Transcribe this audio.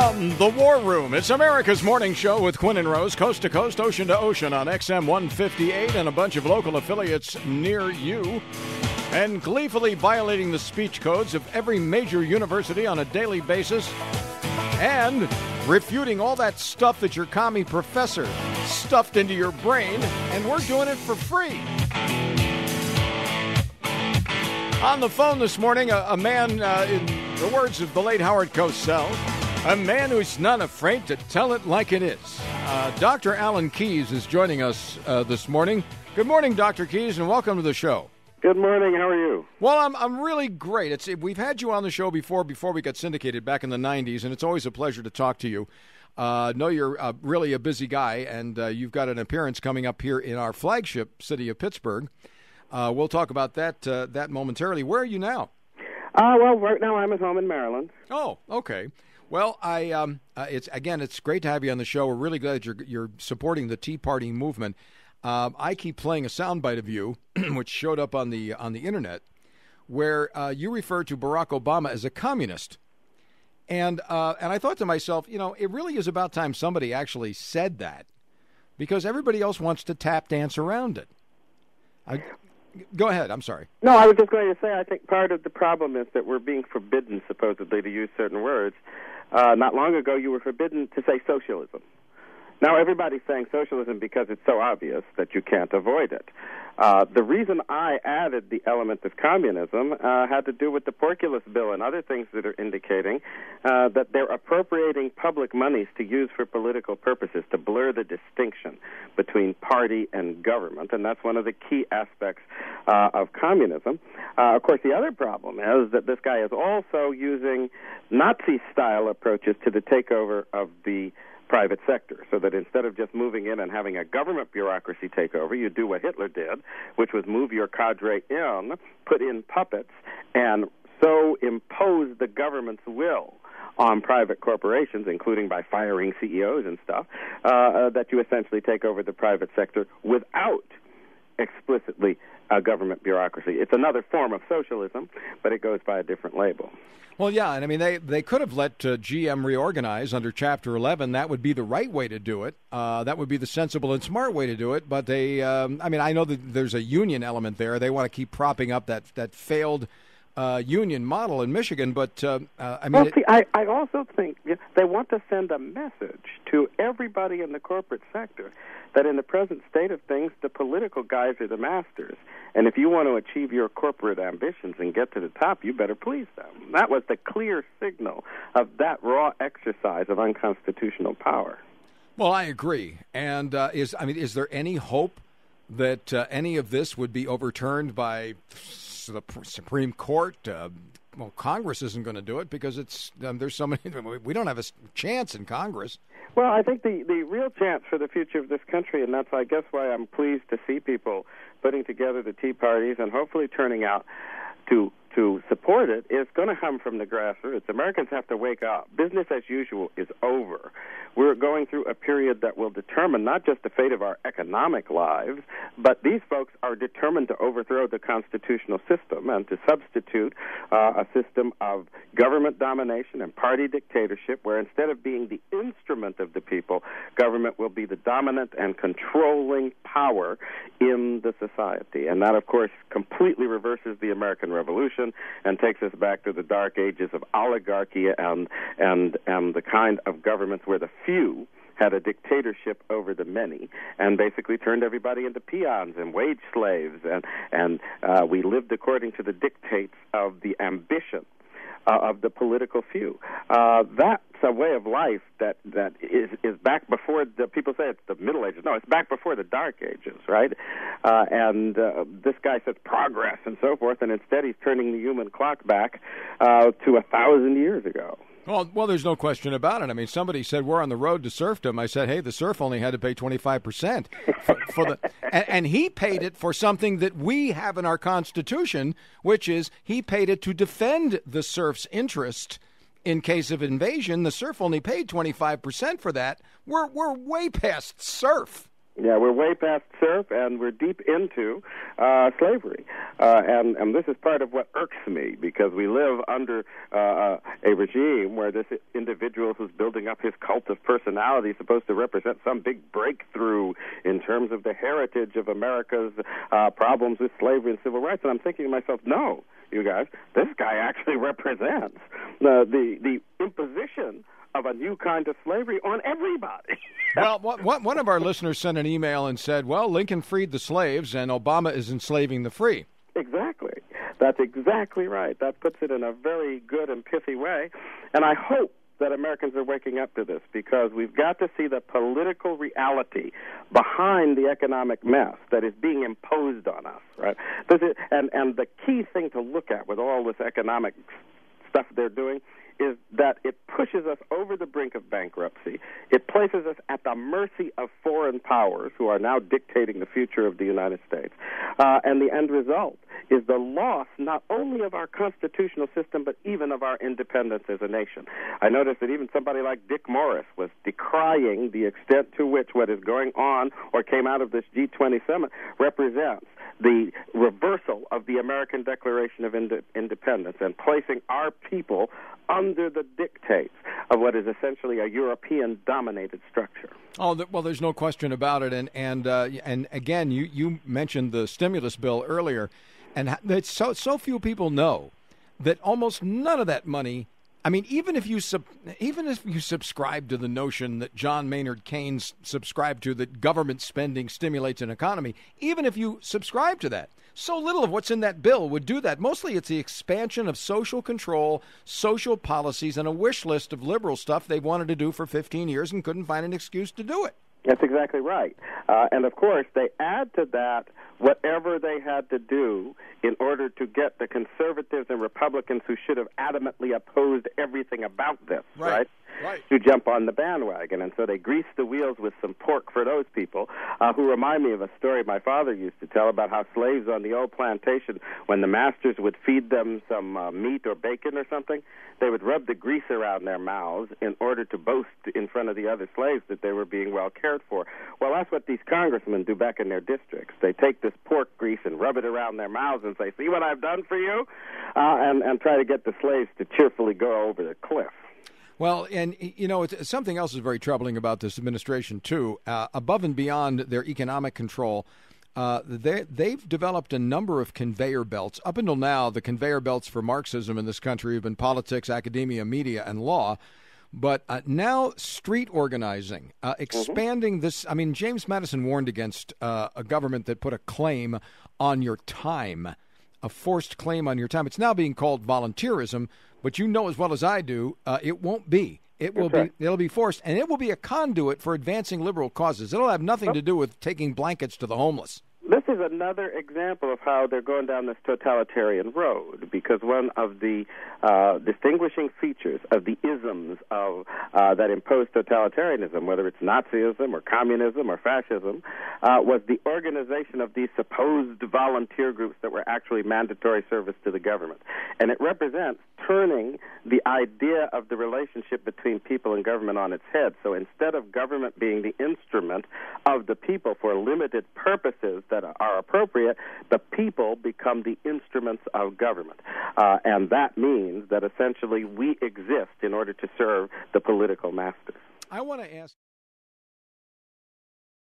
From the War Room, it's America's Morning Show with Quinn and Rose, coast to coast, ocean to ocean on XM 158 and a bunch of local affiliates near you. And gleefully violating the speech codes of every major university on a daily basis. And refuting all that stuff that your commie professor stuffed into your brain. And we're doing it for free. On the phone this morning, a man, in the words of the late Howard Cosell, a man who's not afraid to tell it like it is. Dr. Alan Keyes is joining us this morning. Good morning, Dr. Keyes, and welcome to the show. Good morning. How are you? Well, I'm really great. We've had you on the show before we got syndicated back in the 90s, and it's always a pleasure to talk to you. Know you're really a busy guy, and you've got an appearance coming up here in our flagship city of Pittsburgh. We'll talk about that momentarily. Where are you now? Well, right now I'm at home in Maryland. Oh, okay. Well, it's great to have you on the show. We're really glad that you're supporting the Tea Party movement. I keep playing a soundbite of you, which showed up on the internet, where you refer to Barack Obama as a communist, and I thought to myself, it really is about time somebody actually said that, because everybody else wants to tap dance around it. Go ahead. I'm sorry. No, I was just going to say I think part of the problem is that we're being forbidden, supposedly, to use certain words. Not long ago, you were forbidden to say socialism. Now, everybody's saying socialism because it's so obvious that you can't avoid it. The reason I added the element of communism had to do with the Porculus Bill and other things that are indicating that they're appropriating public monies to use for political purposes, to blur the distinction between party and government, and that's one of the key aspects of communism. Of course, the other problem is that this guy is also using Nazi-style approaches to the takeover of the private sector, so that instead of just moving in and having a government bureaucracy take over, you do what Hitler did, which was move your cadre in, put in puppets, and so impose the government's will on private corporations, including by firing CEOs and stuff, that you essentially take over the private sector without explicitly a government bureaucracy. It's another form of socialism, but it goes by a different label. Well, yeah, and I mean, they could have let GM reorganize under Chapter 11. That would be the right way to do it. That would be the sensible and smart way to do it. But I know that there's a union element there. They want to keep propping up that failed union model in Michigan. But, I also think they want to send a message to everybody in the corporate sector that in the present state of things, the political guys are the masters. And if you want to achieve your corporate ambitions and get to the top, you better please them. That was the clear signal of that raw exercise of unconstitutional power. Well, I agree. And is there any hope that any of this would be overturned by the Supreme Court? Well, Congress isn't going to do it because there's so many. We don't have a chance in Congress. Well, I think the real chance for the future of this country, and that's, I guess, why I'm pleased to see people putting together the Tea Parties and hopefully turning out to support it, is going to come from the grassroots. Americans have to wake up. Business as usual is over. We're going through a period that will determine not just the fate of our economic lives, but these folks are determined to overthrow the constitutional system and to substitute a system of government domination and party dictatorship, where instead of being the instrument of the people, government will be the dominant and controlling power in the society. And that, of course, completely reverses the American Revolution and takes us back to the dark ages of oligarchy and the kind of governments where the few had a dictatorship over the many and basically turned everybody into peons and wage slaves, and we lived according to the dictates of the ambition of the political few. That's a way of life that is back before the people say it's the Middle Ages. No, it's back before the Dark Ages, right? And this guy says progress and so forth, and instead he's turning the human clock back to 1,000 years ago. Well, there's no question about it. I mean, somebody said we're on the road to serfdom. I said, hey, the serf only had to pay 25% for the, and he paid it for something that we have in our Constitution, which is he paid it to defend the serf's interest in case of invasion. The serf only paid 25% for that. We're way past serf. Yeah, we're way past serf, and we're deep into slavery. And this is part of what irks me, because we live under a regime where this individual who's building up his cult of personality is supposed to represent some big breakthrough in terms of the heritage of America's problems with slavery and civil rights. And I'm thinking to myself, no, you guys, this guy actually represents the imposition of a new kind of slavery on everybody. Well, one of our listeners sent an email and said, well, Lincoln freed the slaves and Obama is enslaving the free. Exactly. That's exactly right. That puts it in a very good and pithy way. And I hope that Americans are waking up to this, because we've got to see the political reality behind the economic mess that is being imposed on us, right? And the key thing to look at with all this economic stuff they're doing is that it pushes us over the brink of bankruptcy. It places us at the mercy of foreign powers who are now dictating the future of the United States. And the end result is the loss not only of our constitutional system, but even of our independence as a nation. I noticed that even somebody like Dick Morris was decrying the extent to which what is going on or came out of this G20 summit represents the reversal of the American Declaration of Independence and placing our people under the dictates of what is essentially a European-dominated structure. Oh, well, there's no question about it. And again, you mentioned the stimulus bill earlier, and that so few people know that almost none of that money. I mean, even if you subscribe to the notion that John Maynard Keynes subscribed to, that government spending stimulates an economy, even if you subscribe to that, so little of what's in that bill would do that. Mostly it's the expansion of social control, social policies, and a wish list of liberal stuff they've wanted to do for 15 years and couldn't find an excuse to do it. That's exactly right. And, of course, they add to that whatever they had to do in order to get the conservatives and Republicans who should have adamantly opposed everything about this, right? To jump on the bandwagon. And so they grease the wheels with some pork for those people who remind me of a story my father used to tell about how slaves on the old plantation, when the masters would feed them some meat or bacon or something, they would rub the grease around their mouths in order to boast in front of the other slaves that they were being well cared for. Well, that's what these congressmen do back in their districts. They take this pork grease and rub it around their mouths and say, see what I've done for you? And try to get the slaves to cheerfully go over the cliff. Well, and, you know, something else is very troubling about this administration, too. Above and beyond their economic control, they've developed a number of conveyor belts. Up until now, the conveyor belts for Marxism in this country have been politics, academia, media, and law. But now street organizing, expanding this. I mean, James Madison warned against a government that put a claim on your time, a forced claim on your time. It's now being called volunteerism, but you know as well as I do, it won't be. It'll be forced, and it will be a conduit for advancing liberal causes. It'll have nothing to do with taking blankets to the homeless. This is another example of how they're going down this totalitarian road, because one of the distinguishing features of the isms of that impose totalitarianism, whether it's Nazism or communism or fascism, was the organization of these supposed volunteer groups that were actually mandatory service to the government. And it represents turning the idea of the relationship between people and government on its head. So instead of government being the instrument of the people for limited purposes that are appropriate, the people become the instruments of government. And that means that essentially we exist in order to serve the political masters. I want to ask